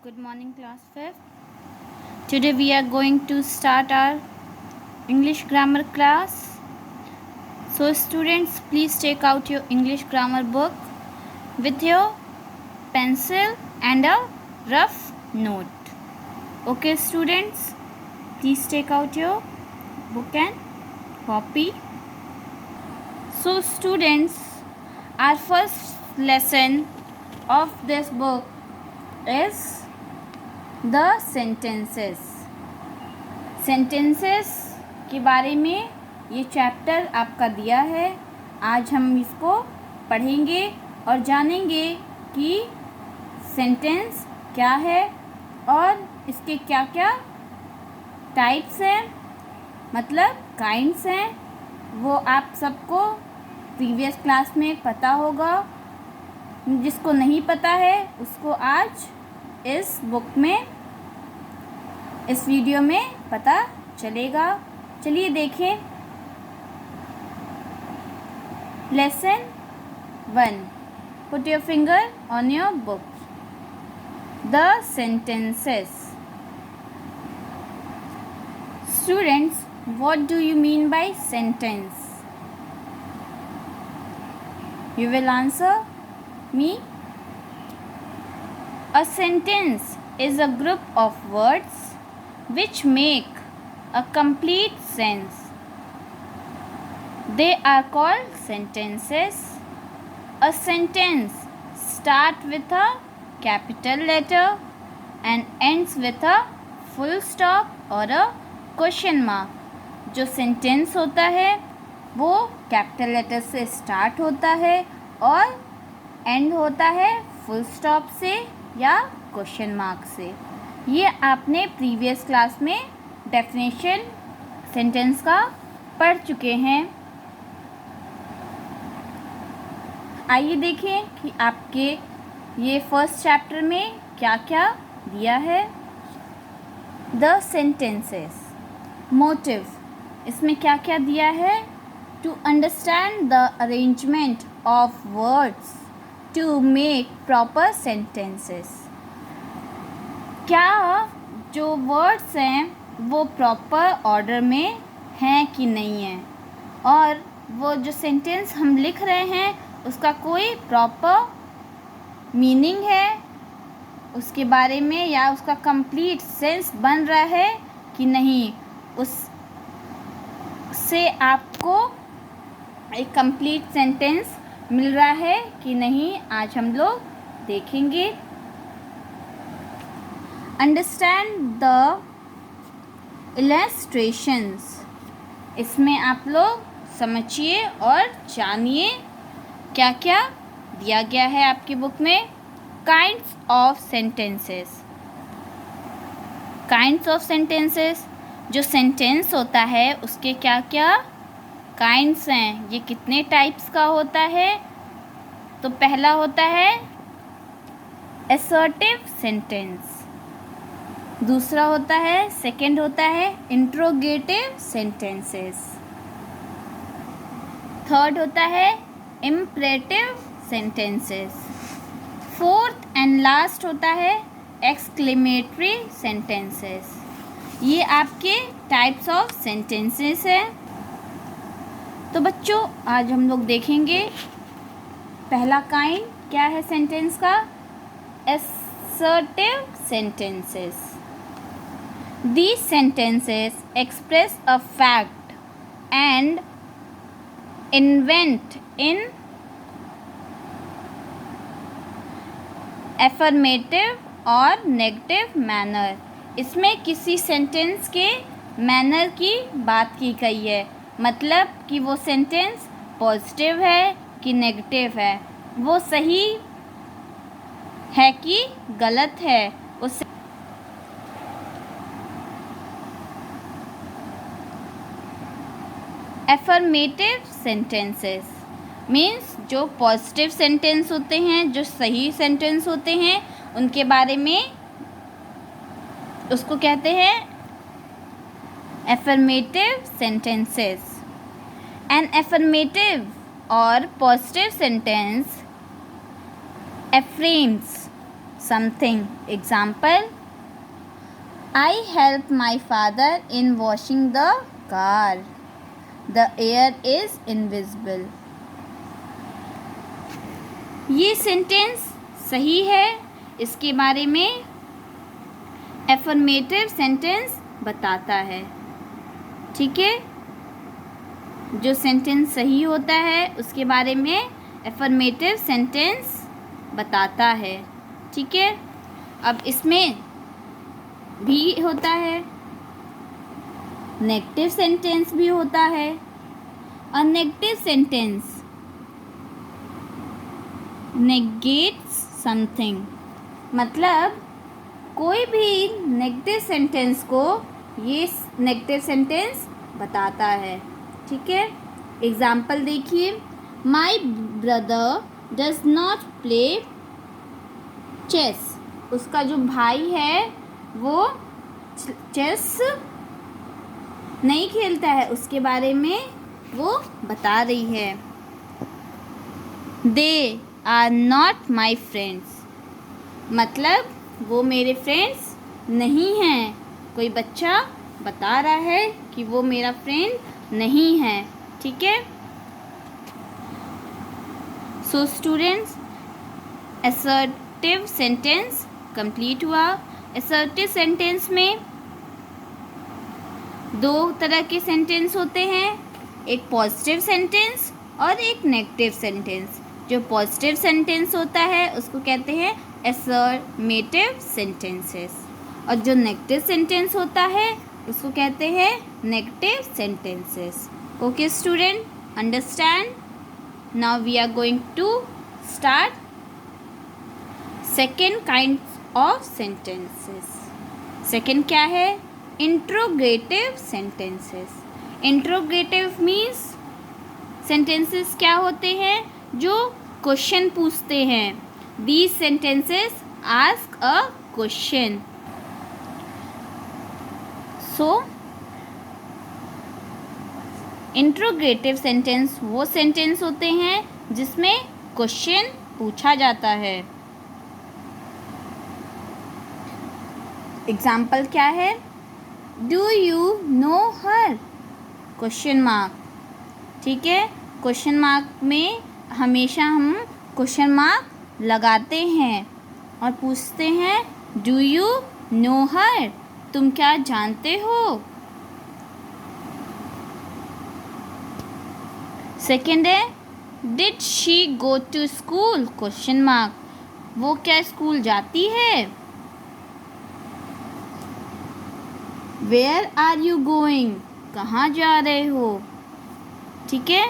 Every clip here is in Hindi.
Good morning, class 5th. Today we are going to start our English grammar class. So students, please take out your English grammar book with your pencil and a rough note. Okay students, please take out your book and copy. So students, our first lesson of this book is the sentences के बारे में ये चैप्टर आपका दिया है। आज हम इसको पढ़ेंगे और जानेंगे कि सेंटेंस क्या है और इसके क्या क्या टाइप्स हैं, मतलब काइंड्स हैं। वो आप सबको प्रीवियस क्लास में पता होगा। जिसको नहीं पता है उसको आज इस बुक में, इस वीडियो में पता चलेगा। चलिए देखें। Lesson 1, put your finger on your book. The sentences. Students, what do you mean by sentence? You will answer me. A sentence is a group of words which make a complete sense. They are called sentences. A sentence starts with a capital letter and ends with a full stop or a question mark. जो सेंटेंस होता है वो कैपिटल लेटर से स्टार्ट होता है और एंड होता है फुल स्टॉप से या क्वेश्चन मार्क से। ये आपने प्रीवियस क्लास में डेफिनेशन सेंटेंस का पढ़ चुके हैं। आइए देखें कि आपके ये फर्स्ट चैप्टर में क्या क्या दिया है। The sentences. मोटिव, इसमें क्या क्या दिया है? To understand the arrangement of words to make proper sentences. क्या जो वर्ड्स हैं वो प्रॉपर ऑर्डर में हैं कि नहीं हैं, और वो जो सेंटेंस हम लिख रहे हैं उसका कोई प्रॉपर मीनिंग है उसके बारे में, या उसका कंप्लीट सेंस बन रहा है कि नहीं, उससे आपको एक कंप्लीट सेंटेंस मिल रहा है कि नहीं, आज हम लोग देखेंगे। Understand the illustrations. इसमें आप लोग समझिए और जानिए क्या क्या दिया गया है आपकी बुक में। Kinds of sentences. Kinds of sentences, जो सेंटेंस होता है उसके क्या क्या काइंड्स हैं, ये कितने टाइप्स का होता है। तो पहला होता है असर्टिव सेंटेंस, दूसरा होता है, सेकंड होता है इंट्रोगेटिव सेंटेंसेस, थर्ड होता है imperative sentences, fourth and last होता है एक्सक्लेमेटरी सेंटेंसेस। ये आपके टाइप्स ऑफ सेंटेंसेस हैं। तो बच्चों, आज हम लोग देखेंगे पहला काइंड क्या है सेंटेंस का, assertive sentences. These sentences express a fact and invent in affirmative और negative manner. इसमें किसी सेंटेंस के मैनर की बात की गई है, मतलब कि वो सेंटेंस पॉजिटिव है कि नेगेटिव है, वो सही है कि गलत है। उस एफर्मेटिव सेंटेंसेस मीन्स जो पॉजिटिव सेंटेंस होते हैं, जो सही सेंटेंस होते हैं, उनके बारे में उसको कहते हैं affirmative sentences. An affirmative or positive sentence affirms something. Example, I help my father in washing the car. The air is invisible. ये सेंटेंस सही है, इसके बारे में एफर्मेटिव सेंटेंस बताता है। ठीक है, जो सेंटेंस सही होता है उसके बारे में एफर्मेटिव सेंटेंस बताता है। ठीक है, अब इसमें भी होता है, नेगेटिव सेंटेंस भी होता है। और नेगेटिव सेंटेंस नेगेट्स समथिंग, मतलब कोई भी नेगेटिव सेंटेंस को ये नेगेटिव सेंटेंस बताता है। ठीक है, एग्जाम्पल देखिए, my brother does not play chess. उसका जो भाई है वो चेस नहीं खेलता है, उसके बारे में वो बता रही है। They are not my friends, मतलब वो मेरे फ्रेंड्स नहीं हैं। कोई बच्चा बता रहा है कि वो मेरा फ्रेंड नहीं है। ठीक है, so students, assertive sentence complete हुआ। असर्टिव सेंटेंस में दो तरह के सेंटेंस होते हैं, एक पॉजिटिव सेंटेंस और एक नेगेटिव सेंटेंस। जो पॉजिटिव सेंटेंस होता है उसको कहते हैं एफर्मेटिव सेंटेंसेस, और जो नेगेटिव सेंटेंस होता है उसको कहते हैं negative sentences. Okay student, understand? Now we are going to start second kind of sentences. Second क्या है? Interrogative sentences. Interrogative means sentences क्या होते हैं? जो क्वेश्चन पूछते हैं। These sentences ask a question. So interrogative sentence वो सेंटेंस होते हैं जिसमें क्वेश्चन पूछा जाता है। एग्जाम्पल क्या है? Do you know her? Question mark. ठीक है, क्वेश्चन मार्क में हमेशा हम क्वेश्चन मार्क लगाते हैं और पूछते हैं डू यू नो हर? तुम क्या जानते हो? सेकेंड है did she go to school? Question mark. वो क्या स्कूल जाती है? Where are you going? कहाँ जा रहे हो? ठीक है,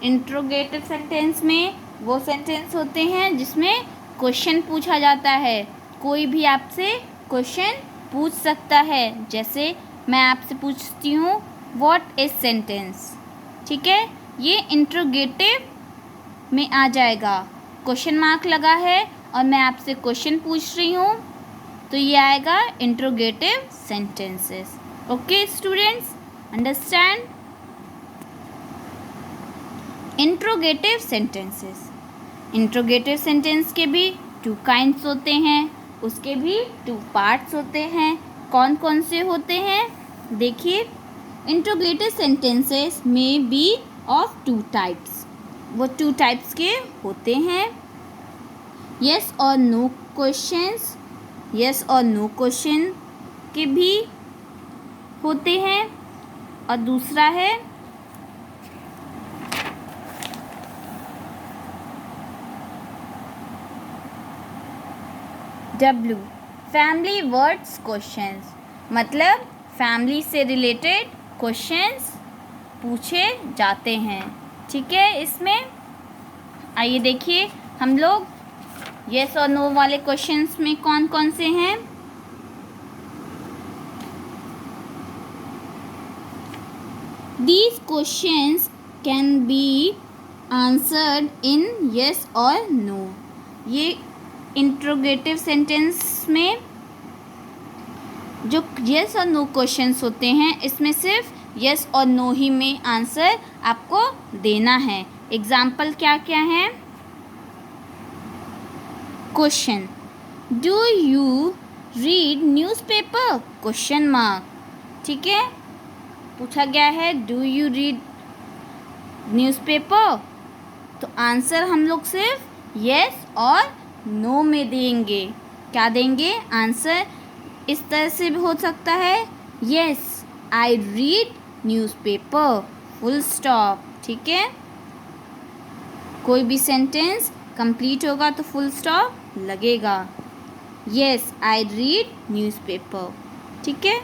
इंट्रोगेटिव सेंटेंस में वो सेंटेंस होते हैं जिसमें क्वेश्चन पूछा जाता है। कोई भी आपसे क्वेश्चन पूछ सकता है। जैसे मैं आपसे पूछती हूँ व्हाट इज सेंटेंस। ठीक है, ये इंट्रोगेटिव में आ जाएगा। क्वेश्चन मार्क लगा है और मैं आपसे क्वेश्चन पूछ रही हूँ, तो ये आएगा interrogative sentences. Okay students, understand? Interrogative sentences. Interrogative sentence के भी टू काइंड्स होते हैं, उसके भी टू पार्ट्स होते हैं। कौन कौन से होते हैं? देखिए, इंट्रोगेटिव सेंटेंसेस में बी ऑफ टू टाइप्स। वो टू टाइप्स के होते हैं। यस और नो क्वेश्चंस, यस और नो क्वेश्चन के भी होते हैं। और दूसरा है W, फैमिली वर्ड्स क्वेश्चंस, मतलब फैमिली से रिलेटेड क्वेश्चंस पूछे जाते हैं। ठीक है, इसमें आइए देखिए हम लोग यस और नो वाले क्वेश्चंस में कौन कौन से हैं। These questions can be answered in yes or no। ये इंट्रोगेटिव सेंटेंस में जो यस और नो क्वेश्चंस होते हैं, इसमें सिर्फ यस और नो ही में आंसर आपको देना है। एग्जाम्पल क्या क्या है? Question, do you read newspaper question mark. ठीक है, पूछा गया है डू यू रीड न्यूज़पेपर, तो आंसर हम लोग सिर्फ यस और नो में देंगे। क्या देंगे आंसर? इस तरह से भी हो सकता है, yes I read newspaper, full stop. ठीक है, कोई भी सेंटेंस कंप्लीट होगा तो फुल स्टॉप लगेगा। Yes I read newspaper. ठीक है,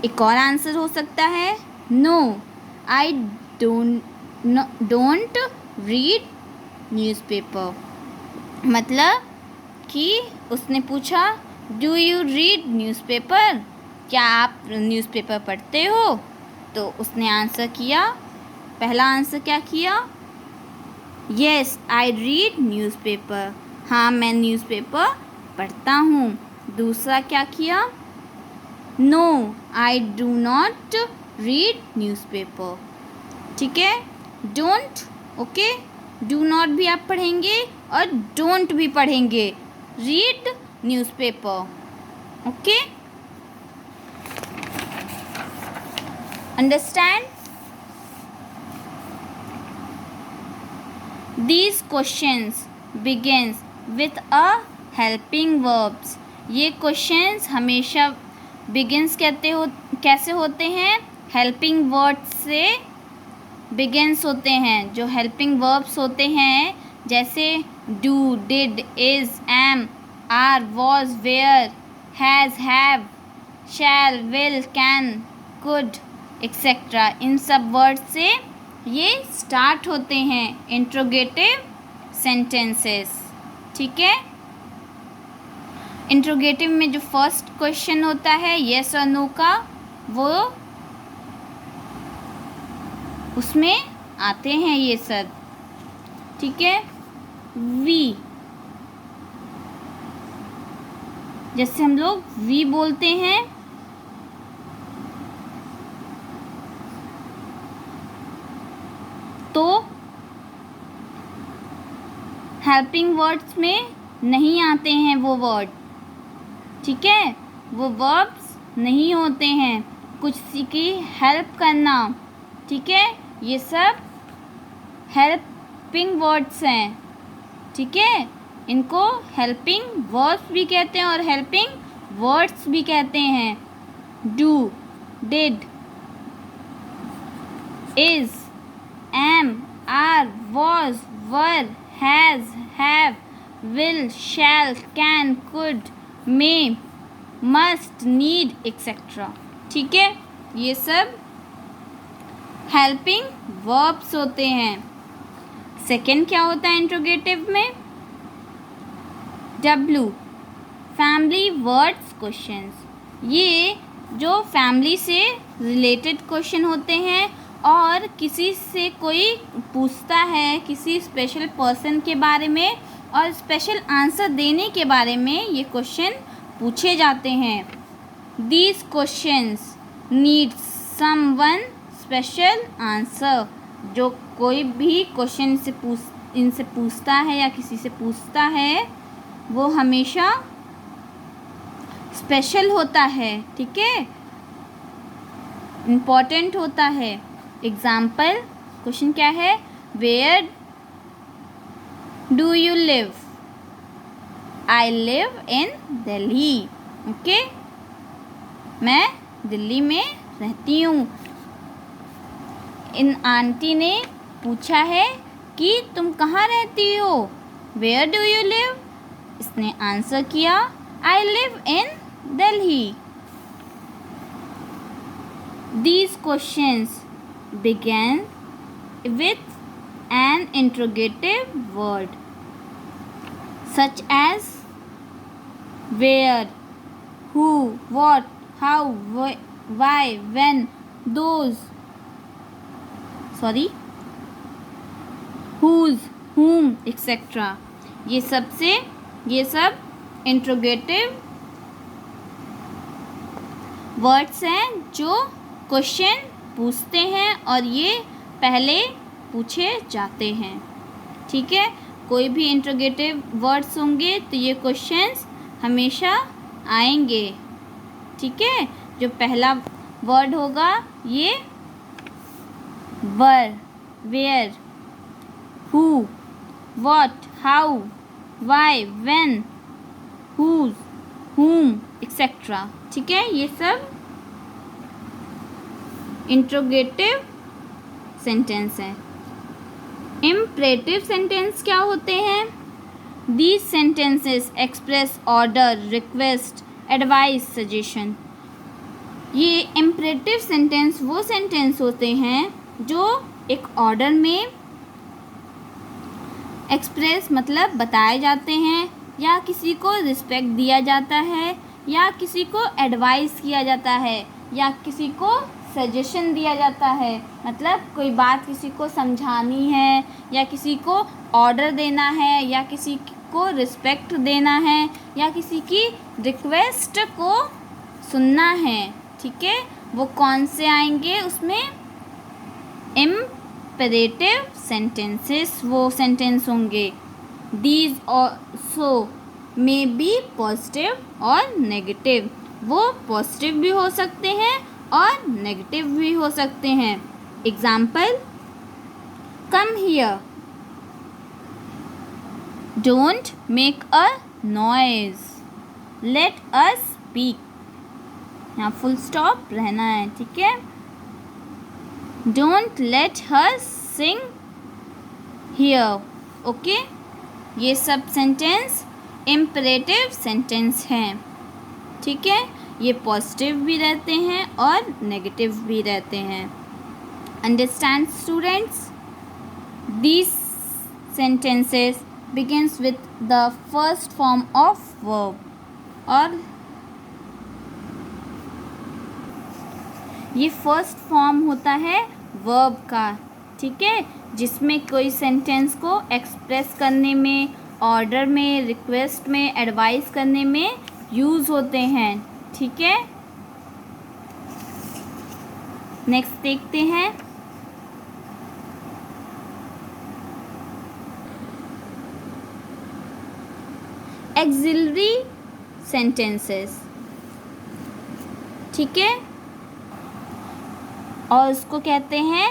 एक और आंसर हो सकता है, no I don't read newspaper. मतलब कि उसने पूछा डू यू रीड न्यूज़पेपर, क्या आप न्यूज़पेपर पढ़ते हो? तो उसने आंसर किया, पहला आंसर क्या किया, यस आई रीड न्यूज़पेपर, हाँ मैं न्यूज़पेपर पढ़ता हूँ। दूसरा क्या किया, no I do not read newspaper. ठीक है, डोंट, ओके, डू नॉट भी आप पढ़ेंगे और डोंट भी पढ़ेंगे, read newspaper. Okay, understand? These questions begins with a helping verbs। ये questions हमेशा begins कैसे होते हैं? helping words से begins होते हैं। जो helping verbs होते हैं जैसे do, did, is, am, are, was, were, has, have, shall, will, can, could, etc. इन सब वर्ड से ये स्टार्ट होते हैं इंट्रोगेटिव सेंटेंसेस। ठीक है, इंट्रोगेटिव में जो फर्स्ट क्वेश्चन होता है यस और नो का, वो उसमें आते हैं ये सब। ठीक है, वी, जैसे हम लोग वी बोलते हैं, तो हेल्पिंग वर्ड्स में नहीं आते हैं वो वर्ड। ठीक है, वो वर्ब्स नहीं होते हैं, कुछ की हेल्प करना। ठीक है, ये सब हेल्पिंग वर्ड्स हैं। ठीक है, इनको हेल्पिंग वर्ब्स भी कहते हैं और हेल्पिंग वर्ड्स भी कहते हैं। Do, did, is, am, are, was, were, has, have, will, shall, can, could, may, must, need, etc. ठीक है, ये सब हेल्पिंग वर्ब्स होते हैं। सेकेंड क्या होता है इंट्रोगेटिव में? W, family words questions. ये जो फैमिली से रिलेटेड क्वेश्चन होते हैं और किसी से कोई पूछता है किसी स्पेशल पर्सन के बारे में और स्पेशल आंसर देने के बारे में ये क्वेश्चन पूछे जाते हैं। These questions need someone special answer. जो कोई भी क्वेश्चन इनसे पूछता है या किसी से पूछता है वो हमेशा स्पेशल होता है। ठीक है, इम्पॉर्टेंट होता है। एग्जाम्पल क्वेश्चन क्या है? Where do you live? I live in Delhi. Okay, मैं दिल्ली में रहती हूँ। इन आंटी ने पूछा है कि तुम कहाँ रहती हो? Where do you live? इसने आंसर किया I live in Delhi. These questions began with an interrogative word such as where, who, what, how, why, when, whose, whom, etc. ये सब इंट्रोगेटिव वर्ड्स हैं जो क्वेश्चन पूछते हैं और ये पहले पूछे जाते हैं। ठीक है, कोई भी इंट्रोगेटिव वर्ड्स होंगे तो ये क्वेश्चंस हमेशा आएंगे, ठीक है। जो पहला वर्ड होगा ये वर, where, who, what, how, why, when, whose, whom, etcetera, ठीक है। ये सब इंट्रोगेटिव सेंटेंस है। इम्परेटिव सेंटेंस क्या होते हैं? These sentences express order, request, advice, suggestion. ये इम्परेटिव सेंटेंस वो सेंटेंस होते हैं जो एक ऑर्डर में एक्सप्रेस मतलब बताए जाते हैं, या किसी को रिस्पेक्ट दिया जाता है, या किसी को एडवाइस किया जाता है, या किसी को सजेशन दिया जाता है। मतलब कोई बात किसी को समझानी है, या किसी को ऑर्डर देना है, या किसी को रिस्पेक्ट देना है, या किसी की रिक्वेस्ट को सुनना है, ठीक है। वो कौन से आएंगे उसमें? इम्परेटिव सेंटेंसेस वो सेंटेंस होंगे। These also may be positive और नेगेटिव। वो पॉजिटिव भी हो सकते हैं और नेगेटिव भी हो सकते हैं। Example, come here, don't make a noise, let us speak. यहाँ फुल स्टॉप रहना है, ठीक है। Don't let her sing here, okay. ये सब सेंटेंस इम्परेटिव सेंटेंस हैं, ठीक है। ये पॉजिटिव भी रहते हैं और नेगेटिव भी रहते हैं। Understand students? These sentences begins with the first form of verb, और ये फर्स्ट फॉर्म होता है वर्ब का, ठीक है, जिसमें कोई सेंटेंस को एक्सप्रेस करने में, ऑर्डर में, रिक्वेस्ट में, एडवाइस करने में यूज़ होते हैं, ठीक है। नेक्स्ट देखते हैं। एक्सिलरी सेंटेंसेस, ठीक है, और उसको कहते हैं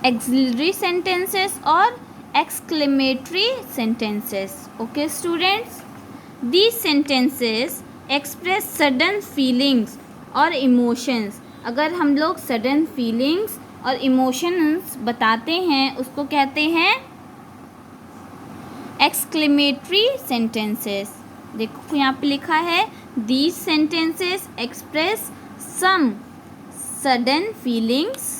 एक्सिलरी सेंटेंसेस और exclamatory sentences. Okay students, these sentences express sudden feelings और इमोशंस। अगर हम लोग सडन फीलिंग्स और इमोशंस बताते हैं उसको कहते हैं एक्सक्लेमेटरी सेंटेंसेस। देखो यहाँ पे लिखा है, these sentences express some sudden feelings,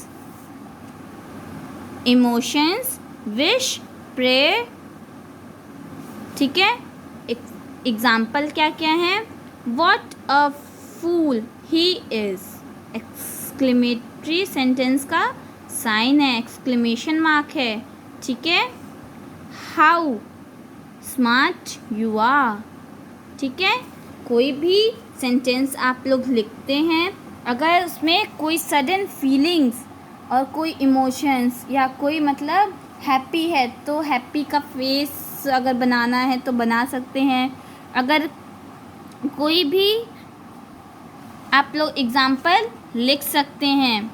emotions, wish, prayer, ठीक है। एग्जाम्पल क्या क्या है? What a fool he is, exclamatory sentence का साइन है, एक्सक्लेमेशन मार्क है, ठीक है। हाउ स्मार्ट यू आर, ठीक है। कोई भी सेंटेंस आप लोग लिखते हैं, अगर उसमें कोई सडन फीलिंग्स और कोई इमोशंस या कोई मतलब हैप्पी है तो हैप्पी का फेस अगर बनाना है तो बना सकते हैं। अगर कोई भी आप लोग एग्जाम्पल लिख सकते हैं,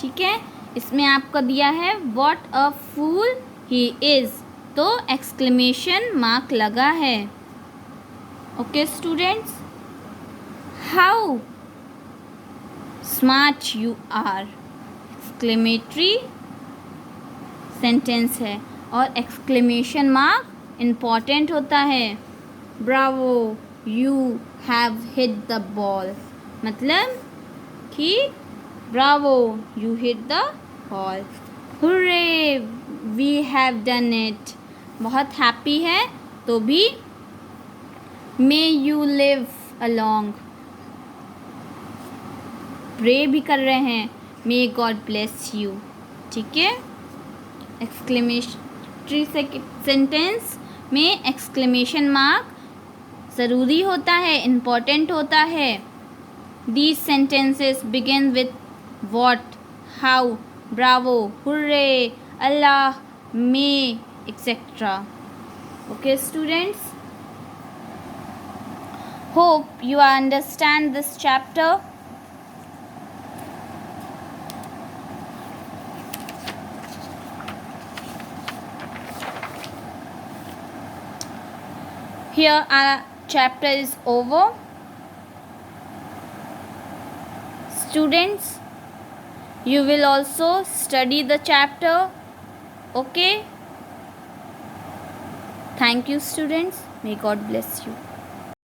ठीक है। इसमें आपको दिया है what a fool he is, तो एक्सक्लेमेशन मार्क लगा है। Okay students, how smart you are, exclamatory sentence है और एक्सक्लेमेशन मार्क इम्पॉर्टेंट होता है। Bravo you have hit the ball, मतलब कि bravo you hit the ball. Hurray we have done it, बहुत हैप्पी है तो भी may you live along, pray भी कर रहे हैं, मे गॉड ब्लेस यू, ठीक है। एक्सक्लेमेटरी सेंटेंस में एक्सक्लेमेशन मार्क ज़रूरी होता है, इम्पॉर्टेंट होता है। These sentences begin with what, how, Bravo, hurray, Allah, may, etc. Okay, students? Hope you understand this chapter. Here our chapter is over. Students, you will also study the chapter. Okay? Thank you, students. May God bless you.